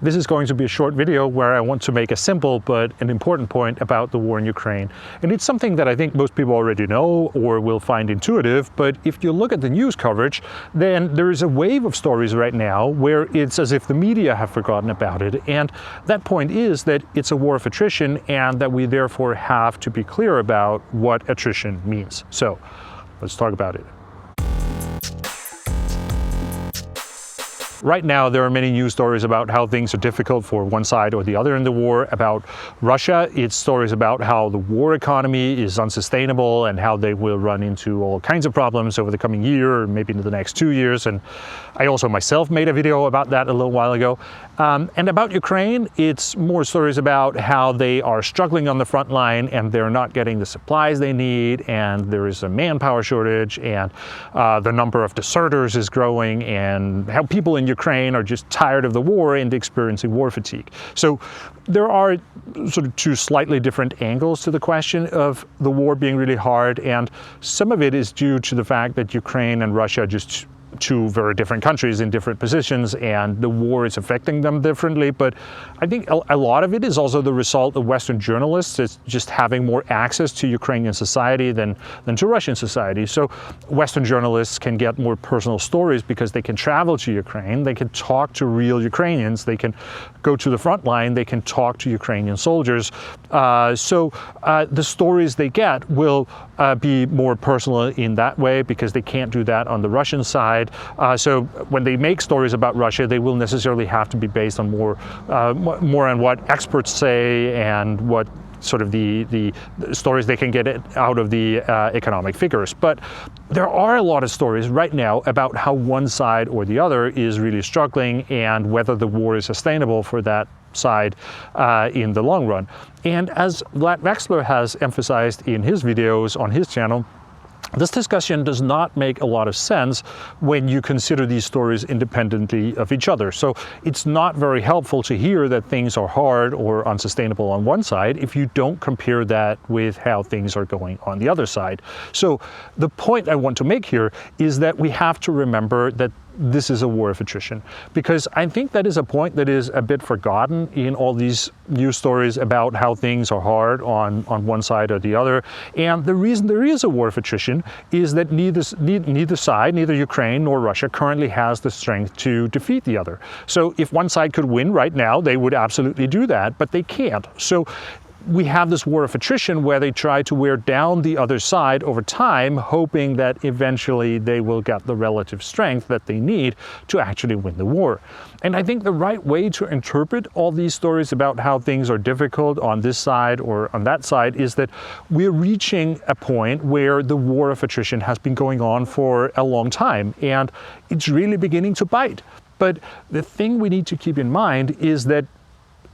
This is going to be a short video where I want to make a simple but an important point about the war in Ukraine. And it's something that I think most people already know or will find intuitive, but if you look at the news coverage, then there is a wave of stories right now where it's as if the media have forgotten about it. And that point is that it's a war of attrition and that we therefore have to be clear about what attrition means. So let's talk about it. Right now, there are many news stories about how things are difficult for one side or the other in the war. About Russia, it's stories about how the war economy is unsustainable and how they will run into all kinds of problems over the coming year or maybe into the next 2 years. And I also myself made a video about that a little while ago. And about Ukraine, it's more stories about how they are struggling on the front line and they're not getting the supplies they need, and there is a manpower shortage, and the number of deserters is growing, and how people in Ukraine are just tired of the war and experiencing war fatigue. So there are sort of two slightly different angles to the question of the war being really hard, and some of it is due to the fact that Ukraine and Russia are just two very different countries in different positions, and the war is affecting them differently. But I think a lot of it is also the result of Western journalists just having more access to Ukrainian society than to Russian society. So Western journalists can get more personal stories because they can travel to Ukraine, they can talk to real Ukrainians, they can go to the front line, they can talk to Ukrainian soldiers. So the stories they get will be more personal in that way because they can't do that on the Russian side. So when they make stories about Russia, they will necessarily have to be based on more on what experts say and what sort of the stories they can get out of the economic figures. But there are a lot of stories right now about how one side or the other is really struggling and whether the war is sustainable for that side in the long run. And as Vlad Wexler has emphasized in his videos on his channel, this discussion does not make a lot of sense when you consider these stories independently of each other. So it's not very helpful to hear that things are hard or unsustainable on one side if you don't compare that with how things are going on the other side. So the point I want to make here is that we have to remember that this is a war of attrition, because I think that is a point that is a bit forgotten in all these news stories about how things are hard on one side or the other. And the reason there is a war of attrition is that neither side, neither Ukraine nor Russia, currently has the strength to defeat the other. So if one side could win right now, they would absolutely do that, but they can't. So we have this war of attrition where they try to wear down the other side over time, hoping that eventually they will get the relative strength that they need to actually win the war. And I think the right way to interpret all these stories about how things are difficult on this side or on that side is that we're reaching a point where the war of attrition has been going on for a long time, and it's really beginning to bite. But the thing we need to keep in mind is that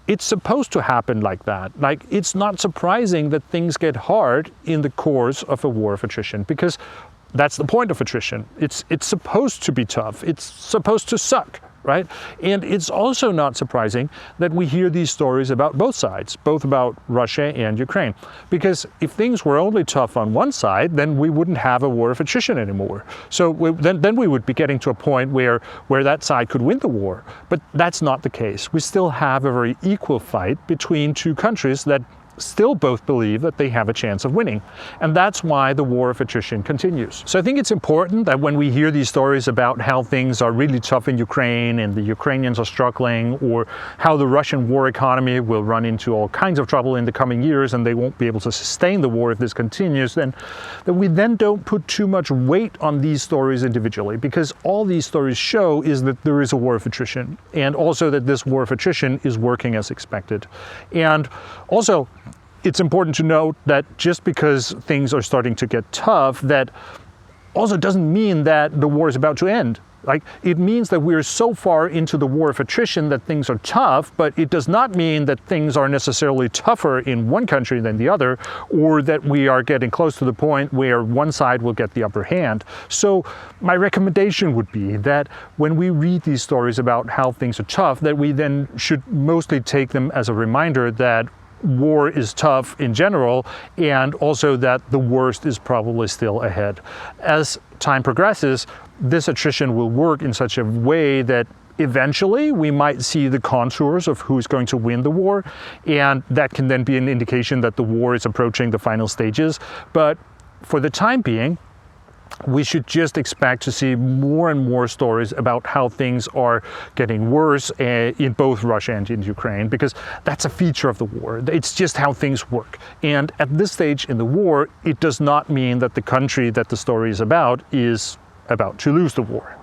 it's supposed to happen like that. Like, it's not surprising that things get hard in the course of a war of attrition, because that's the point of attrition. It's supposed to be tough. It's supposed to suck, right? And it's also not surprising that we hear these stories about both sides, both about Russia and Ukraine. Because if things were only tough on one side, then we wouldn't have a war of attrition anymore. So then we would be getting to a point where that side could win the war. But that's not the case. We still have a very equal fight between two countries that still both believe that they have a chance of winning. And that's why the war of attrition continues. So I think it's important that when we hear these stories about how things are really tough in Ukraine and the Ukrainians are struggling, or how the Russian war economy will run into all kinds of trouble in the coming years and they won't be able to sustain the war if this continues, then that we then don't put too much weight on these stories individually, because all these stories show is that there is a war of attrition, and also that this war of attrition is working as expected. And also, it's important to note that just because things are starting to get tough, that also doesn't mean that the war is about to end. Like, it means that we're so far into the war of attrition that things are tough, but it does not mean that things are necessarily tougher in one country than the other, or that we are getting close to the point where one side will get the upper hand. So my recommendation would be that when we read these stories about how things are tough, that we then should mostly take them as a reminder that war is tough in general, and also that the worst is probably still ahead. As time progresses, this attrition will work in such a way that Eventually, we might see the contours of who's going to win the war, and that can then be an indication that the war is approaching the final stages. But for the time being, we should just expect to see more and more stories about how things are getting worse in both Russia and in Ukraine, because that's a feature of the war. It's just how things work. And at this stage in the war, it does not mean that the country that the story is about to lose the war.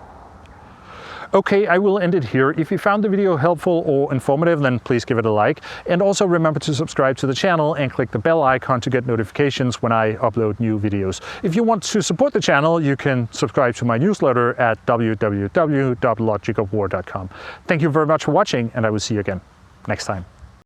Okay, I will end it here. If you found the video helpful or informative, then please give it a like. And also remember to subscribe to the channel and click the bell icon to get notifications when I upload new videos. If you want to support the channel, you can subscribe to my newsletter at www.logicofwar.com. Thank you very much for watching, and I will see you again next time.